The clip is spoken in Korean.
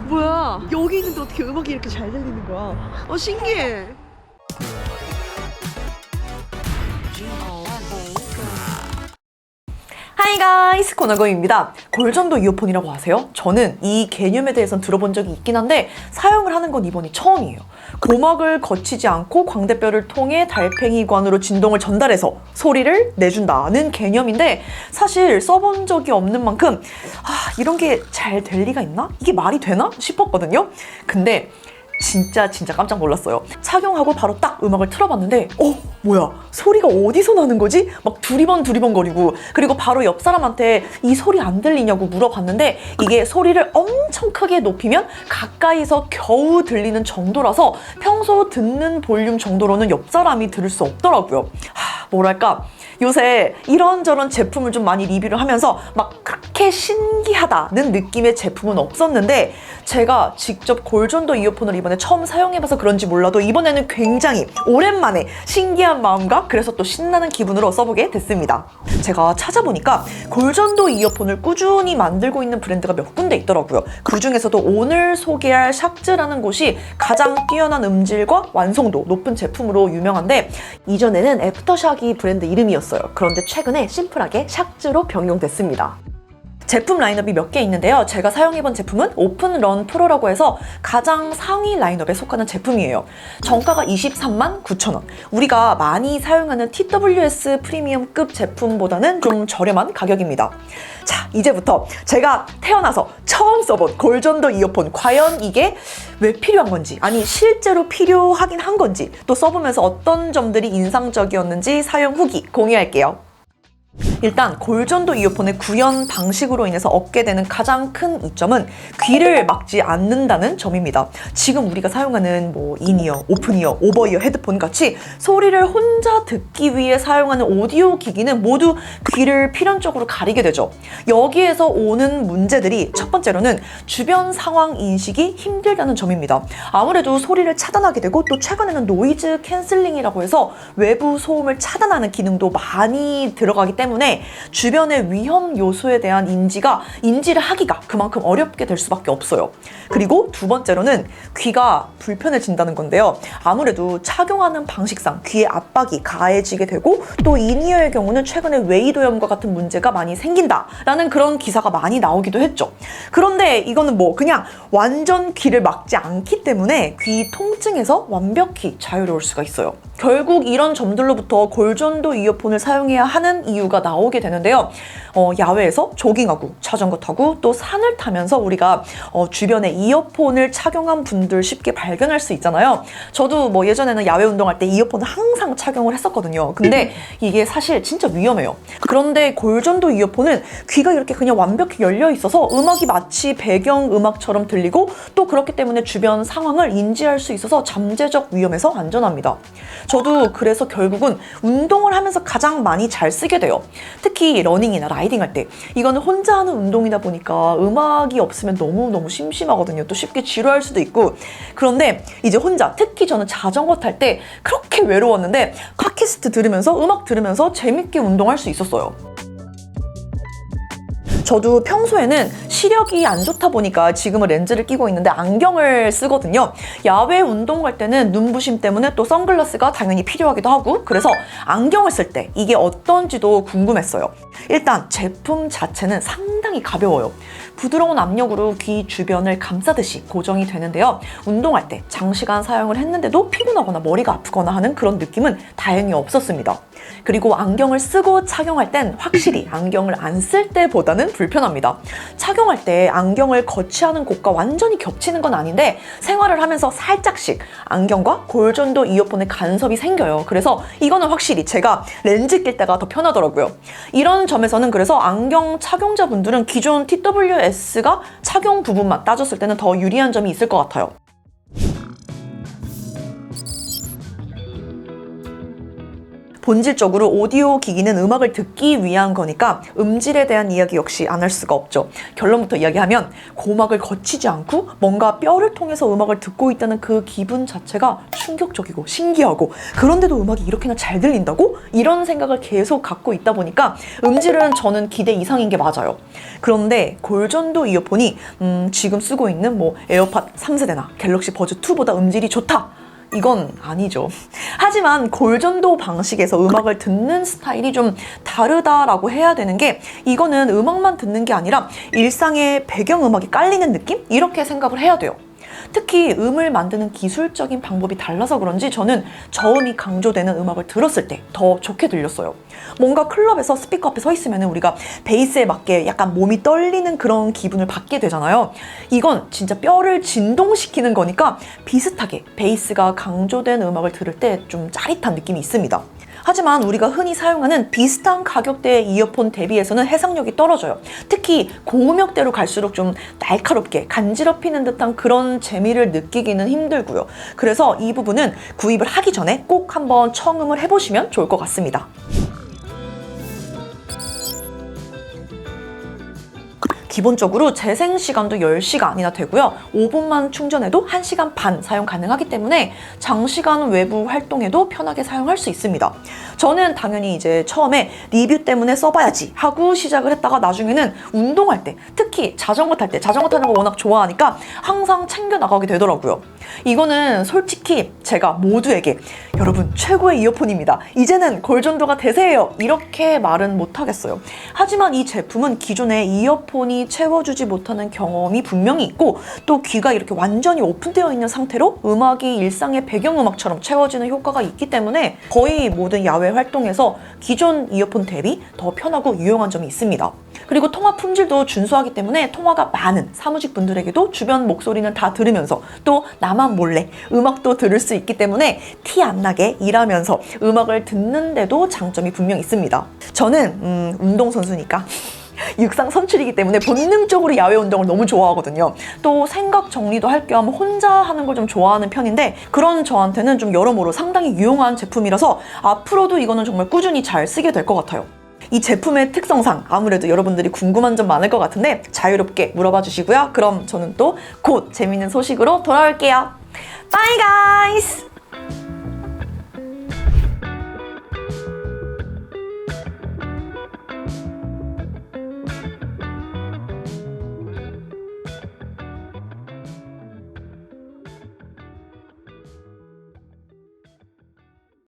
뭐야, 여기 있는데 어떻게 음악이 이렇게 잘 들리는 거야? 신기해. 하이 가이스, 코너고입니다. 골전도 이어폰이라고 아세요? 저는 이 개념에 대해서는 들어본 적이 있긴 한데 사용을 하는 건 이번이 처음이에요. 고막을 거치지 않고 광대뼈를 통해 달팽이관으로 진동을 전달해서 소리를 내준다는 개념인데 사실 써본 적이 없는 만큼 이런 게 잘 될 리가 있나? 이게 말이 되나? 싶었거든요. 근데 진짜 깜짝 놀랐어요. 착용하고 바로 딱 음악을 틀어봤는데 뭐야, 소리가 어디서 나는 거지? 막 두리번 거리고, 그리고 바로 옆 사람한테 이 소리 안 들리냐고 물어봤는데 이게 소리를 엄청 크게 높이면 가까이서 겨우 들리는 정도라서 평소 듣는 볼륨 정도로는 옆 사람이 들을 수 없더라고요. 뭐랄까, 요새 이런저런 제품을 좀 많이 리뷰를 하면서 막 그렇게 신기하다는 느낌의 제품은 없었는데 제가 직접 골전도 이어폰을 이번에 처음 사용해봐서 그런지 몰라도 이번에는 굉장히 오랜만에 신기한 마음과 그래서 또 신나는 기분으로 써보게 됐습니다. 제가 찾아보니까 골전도 이어폰을 꾸준히 만들고 있는 브랜드가 몇 군데 있더라고요. 그 중에서도 오늘 소개할 샥즈라는 곳이 가장 뛰어난 음질과 완성도 높은 제품으로 유명한데 이전에는 애프터샥이 브랜드 이름이었어요. 그런데 최근에 심플하게 샥즈로 변경됐습니다. 제품 라인업이 몇 개 있는데요. 제가 사용해본 제품은 오픈런 프로라고 해서 가장 상위 라인업에 속하는 제품이에요. 정가가 23만 9천 원. 우리가 많이 사용하는 TWS 프리미엄급 제품보다는 좀 저렴한 가격입니다. 자, 이제부터 제가 태어나서 처음 써본 골전도 이어폰, 과연 이게 왜 필요한 건지, 아니 실제로 필요하긴 한 건지, 또 써보면서 어떤 점들이 인상적이었는지 사용 후기 공유할게요. 일단 골전도 이어폰의 구현 방식으로 인해서 얻게 되는 가장 큰 이점은 귀를 막지 않는다는 점입니다. 지금 우리가 사용하는 인이어, 오픈이어, 오버이어 헤드폰 같이 소리를 혼자 듣기 위해 사용하는 오디오 기기는 모두 귀를 필연적으로 가리게 되죠. 여기에서 오는 문제들이 첫 번째로는 주변 상황 인식이 힘들다는 점입니다. 아무래도 소리를 차단하게 되고 또 최근에는 노이즈 캔슬링이라고 해서 외부 소음을 차단하는 기능도 많이 들어가기 때문에 주변의 위험 요소에 대한 인지를 하기가 그만큼 어렵게 될 수밖에 없어요. 그리고 두 번째로는 귀가 불편해진다는 건데요. 아무래도 착용하는 방식상 귀의 압박이 가해지게 되고 또 인이어의 경우는 최근에 웨이도염과 같은 문제가 많이 생긴다라는 그런 기사가 많이 나오기도 했죠. 그런데 이거는 그냥 완전 귀를 막지 않기 때문에 귀 통증에서 완벽히 자유로울 수가 있어요. 결국 이런 점들로부터 골전도 이어폰을 사용해야 하는 이유가 나오게 되는데요. 야외에서 조깅하고 자전거 타고 또 산을 타면서 우리가 주변에 이어폰을 착용한 분들 쉽게 발견할 수 있잖아요. 저도 예전에는 야외 운동할 때 이어폰을 항상 착용을 했었거든요. 근데 이게 사실 진짜 위험해요. 그런데 골전도 이어폰은 귀가 이렇게 그냥 완벽히 열려 있어서 음악이 마치 배경 음악처럼 들리고 또 그렇기 때문에 주변 상황을 인지할 수 있어서 잠재적 위험에서 안전합니다. 저도 그래서 결국은 운동을 하면서 가장 많이 잘 쓰게 돼요. 특히 러닝이나 라이딩 할 때 이거는 혼자 하는 운동이다 보니까 음악이 없으면 너무너무 심심하거든요. 또 쉽게 지루할 수도 있고. 그런데 이제 혼자, 특히 저는 자전거 탈 때 그렇게 외로웠는데 팟캐스트 들으면서 음악 들으면서 재밌게 운동할 수 있었어요. 저도 평소에는 시력이 안 좋다 보니까 지금은 렌즈를 끼고 있는데 안경을 쓰거든요. 야외 운동 갈 때는 눈부심 때문에 또 선글라스가 당연히 필요하기도 하고 그래서 안경을 쓸 때 이게 어떤지도 궁금했어요. 일단 제품 자체는 상당히 가벼워요. 부드러운 압력으로 귀 주변을 감싸듯이 고정이 되는데요. 운동할 때 장시간 사용을 했는데도 피곤하거나 머리가 아프거나 하는 그런 느낌은 다행히 없었습니다. 그리고 안경을 쓰고 착용할 땐 확실히 안경을 안 쓸 때보다는 불편합니다. 착용할 때 안경을 거치하는 곳과 완전히 겹치는 건 아닌데 생활을 하면서 살짝씩 안경과 골전도 이어폰의 간섭이 생겨요. 그래서 이거는 확실히 제가 렌즈 낄 때가 더 편하더라고요. 이런 점에서는 그래서 안경 착용자분들은 기존 TWS가 착용 부분만 따졌을 때는 더 유리한 점이 있을 것 같아요. 본질적으로 오디오 기기는 음악을 듣기 위한 거니까 음질에 대한 이야기 역시 안 할 수가 없죠. 결론부터 이야기하면 고막을 거치지 않고 뭔가 뼈를 통해서 음악을 듣고 있다는 그 기분 자체가 충격적이고 신기하고, 그런데도 음악이 이렇게나 잘 들린다고? 이런 생각을 계속 갖고 있다 보니까 음질은 저는 기대 이상인 게 맞아요. 그런데 골전도 이어폰이 지금 쓰고 있는 뭐 에어팟 3세대나 갤럭시 버즈 2보다 음질이 좋다, 이건 아니죠. 하지만 골전도 방식에서 음악을 듣는 스타일이 좀 다르다라고 해야 되는 게, 이거는 음악만 듣는 게 아니라 일상의 배경음악이 깔리는 느낌? 이렇게 생각을 해야 돼요. 특히 음을 만드는 기술적인 방법이 달라서 그런지 저는 저음이 강조되는 음악을 들었을 때 더 좋게 들렸어요. 뭔가 클럽에서 스피커 앞에 서 있으면 우리가 베이스에 맞게 약간 몸이 떨리는 그런 기분을 받게 되잖아요. 이건 진짜 뼈를 진동시키는 거니까 비슷하게 베이스가 강조된 음악을 들을 때 좀 짜릿한 느낌이 있습니다. 하지만 우리가 흔히 사용하는 비슷한 가격대의 이어폰 대비해서는 해상력이 떨어져요. 특히 고음역대로 갈수록 좀 날카롭게 간지럽히는 듯한 그런 재미를 느끼기는 힘들고요. 그래서 이 부분은 구입을 하기 전에 꼭 한번 청음을 해보시면 좋을 것 같습니다. 기본적으로 재생 시간도 10시간이나 되고요. 5분만 충전해도 1시간 반 사용 가능하기 때문에 장시간 외부 활동에도 편하게 사용할 수 있습니다. 저는 당연히 이제 처음에 리뷰 때문에 써봐야지 하고 시작을 했다가 나중에는 운동할 때, 특히 자전거 탈 때, 자전거 타는 거 워낙 좋아하니까 항상 챙겨 나가게 되더라고요. 이거는 솔직히 제가 모두에게 여러분 최고의 이어폰입니다, 이제는 골전도가 대세예요, 이렇게 말은 못하겠어요. 하지만 이 제품은 기존의 이어폰이 채워주지 못하는 경험이 분명히 있고, 또 귀가 이렇게 완전히 오픈되어 있는 상태로 음악이 일상의 배경음악처럼 채워지는 효과가 있기 때문에 거의 모든 야외 활동에서 기존 이어폰 대비 더 편하고 유용한 점이 있습니다. 그리고 통화 품질도 준수하기 때문에 통화가 많은 사무직 분들에게도 주변 목소리는 다 들으면서 또 나만 몰래 음악도 들을 수 있기 때문에 티 안 나게 일하면서 음악을 듣는데도 장점이 분명히 있습니다. 저는 운동선수니까 육상 선출이기 때문에 본능적으로 야외 운동을 너무 좋아하거든요. 또 생각 정리도 할 겸 혼자 하는 걸 좀 좋아하는 편인데, 그런 저한테는 좀 여러모로 상당히 유용한 제품이라서 앞으로도 이거는 정말 꾸준히 잘 쓰게 될 것 같아요. 이 제품의 특성상 아무래도 여러분들이 궁금한 점 많을 것 같은데 자유롭게 물어봐 주시고요. 그럼 저는 또 곧 재밌는 소식으로 돌아올게요. Bye guys!